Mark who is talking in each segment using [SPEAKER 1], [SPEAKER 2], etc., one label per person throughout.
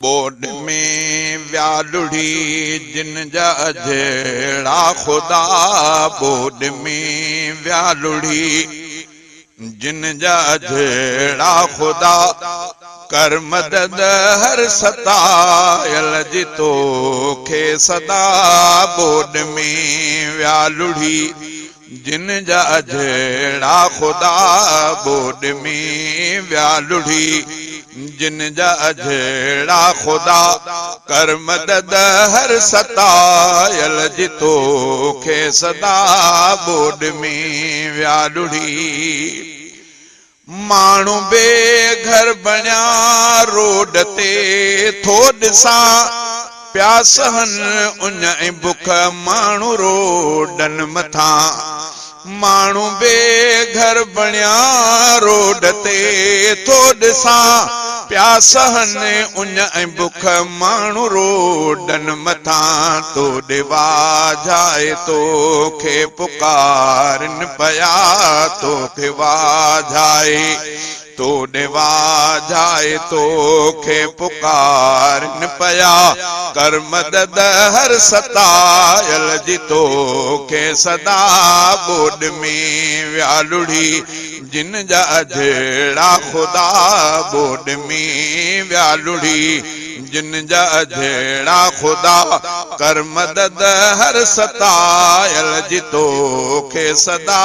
[SPEAKER 1] Board में व्यालुड़ी जिन जा अजड़ा खुदा बोड में व्यालुड़ी जिन जा अजड़ा खुदा कर मदद हर सतायल जितो खे सदा बोड में व्यालुड़ी जिन जा अजड़ा खुदा बोड में व्यालुड़ी जिन जा अजड़ा खुदा कर मदद हर सतायल जितो खे सदा बोड में व्यालुड़ी माण्हू बेघर बणिया रोड ते थो ॾिसां प्यासहन उन ऐं बुख माण्हू रोडन मथां माण्हू बेघर बणिया रोड ते थो ॾिसां प्यासहन उन ऐं बुख माण्हू रोडन मथां तोॾे वाझाए तोखे पुकारन पया तोखे वाझाए तोॾे वाझाए तोखे पुकारन पया कर मदद हर सतायल जी तोखे सदा बोड में व्यालुड़ी जिन जा अजड़ा खुदा बोड में व्यालुड़ी जिन जा अजड़ा खुदा कर मदद हर सतायल जी तोखे सदा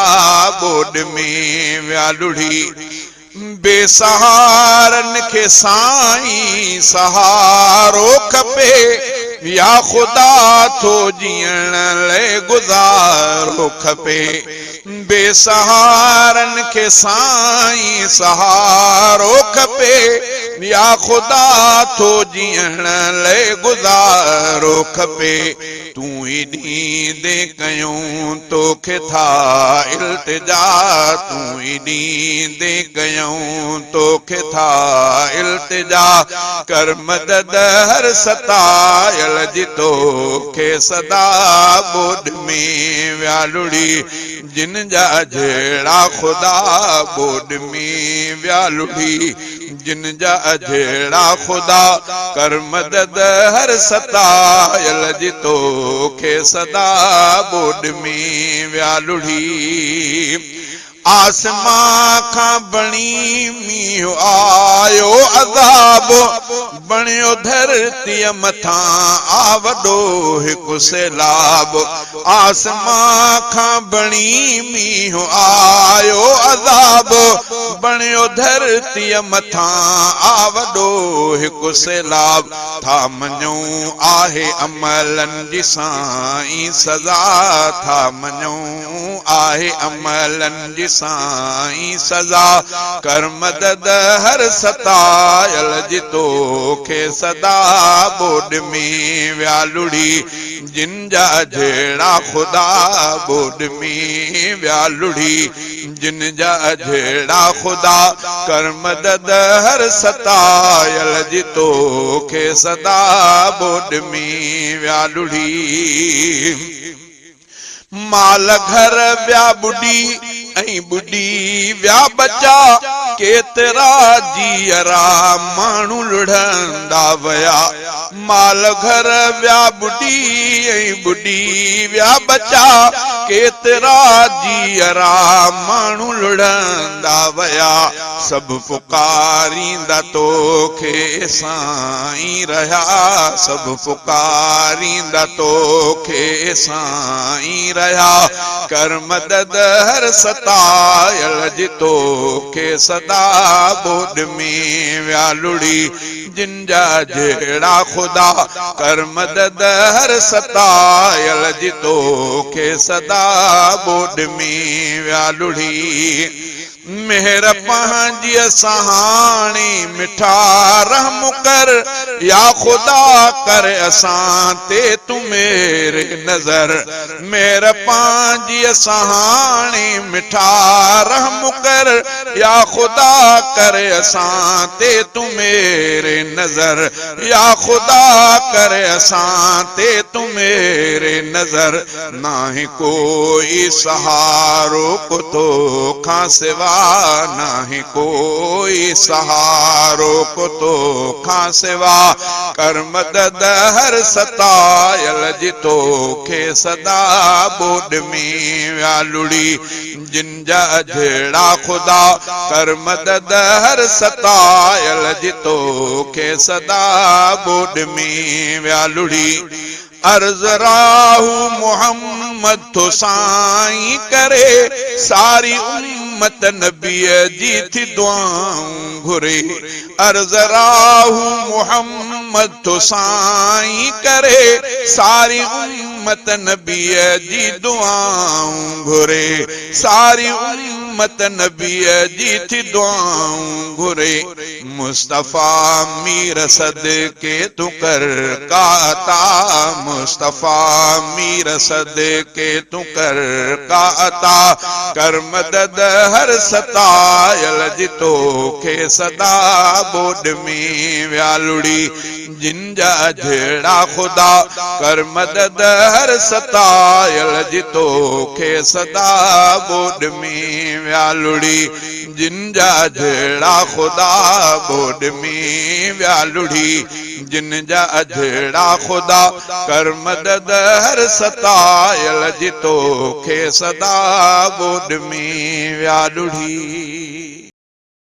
[SPEAKER 1] बोड में व्यालुड़ी बेसहारन खे साईं सहारो खपे या खुदा थो जीअण लाइ गुज़ारो खपे बेसहारन खे साईं सहारो खपे या खुदा थो जीअण लाइ गुज़ारो खपे तूं ई ॾींदे कयूं तोखे था इल्तिजा तूं ई ॾींदे कयूं तोखे था इल्तिजा कर मदद हर सतायल जी तोखे सदा बोड में व्यालुड़ी जिन जा अजड़ा खुदा बोड में व्यालुड़ी जिन जा अजड़ा खुदा कर मदद हर सतायल जी तोखे सदा बोड में व्यालुड़ी आसमां खां बणी मींहुं आयो अज़ाब बणियो धरतीअ मथां आ वॾो हिकु सैलाब आसमां खां बणी मींहुं आयो अज़ाब बणियो धरतीअ मथां आ वॾो हिकु सैलाब था मञूं आहे अमलन जी साईं सज़ा था मञूं आहे अमलन जी साईं सज़ा कर मदद हर सतायल जी तोखे सदा बोड में व्यालुड़ी जिन जा अजड़ा खुदा बोड में व्यालुड़ी जिन जा अजड़ा खुदा कर मदद हर सतायल जी तोखे सदा बोड में व्यालुड़ी माल घर व्या बुढ़ी ऐं बुढ़ी व्या बचा केतरा जीअरा माण्हू लुढ़ंदा वया माल घर व्या बुढ़ी ऐं बुढ़ी व्या बचा केतरा जीअरा माण्हू लुढ़ंदा वया सब पुकारींदा तोखे साईं रहिया सब पुकारींदा तोखे साईं रहिया कर मदद हर सतायल जी तोखे सदा बोड में व्यालुड़ी जिन जा अजड़ा खुदा कर मदद हर सतायल जी तोखे सदा बोड में व्यालुड़ी मेहर पंहिंजी सहाणी मिठा रहम कर या खुदा कर असां ते तू मेरे नजर मेहर पंहिंजी सहाणी मिठा रहम कर या खुदा कर असां ते तू मेरे नजर या खुदा कर असां ते तू मेरे नजर ना ही कोई सहारो को तो खां सिवा खुदा नहीं कोई सहारो को तो खां सिवा कर मदद हर सतायल जितो खे सदा बोड में व्यालुड़ी जिन जा जड़ा खुदा कर मदद हर सतायल जितो खे सदा बोड में व्यालुड़ी अर्ज राहू मोहम्मद तो साईं करे सारी उम्मत नबीअ जी थी दुआऊं घुरे अर्ज राहू मोहम्मद तो साईं करे सारी उम्मत नबीअ जी दुआऊं घुरे सारी उम्मत नबीअ जी थी दुआऊं घुरे मुस्तफा मीर सदके तू कर काता मुस्तफा मीर सदके तू कर काता कर मदद हर सतायल जितो खे सदा बोड में व्यालुड़ी जिन जा जड़ा खुदा कर मदद हर सतायल जितो खे सदा बोड में व्यालुड़ी जिन जा जड़ा खुदा बोड में व्यालुड़ी जिन जा जड़ा खुदा कर मदद हर सतायल जितो खे सदा बोड में व्यालुड़ी।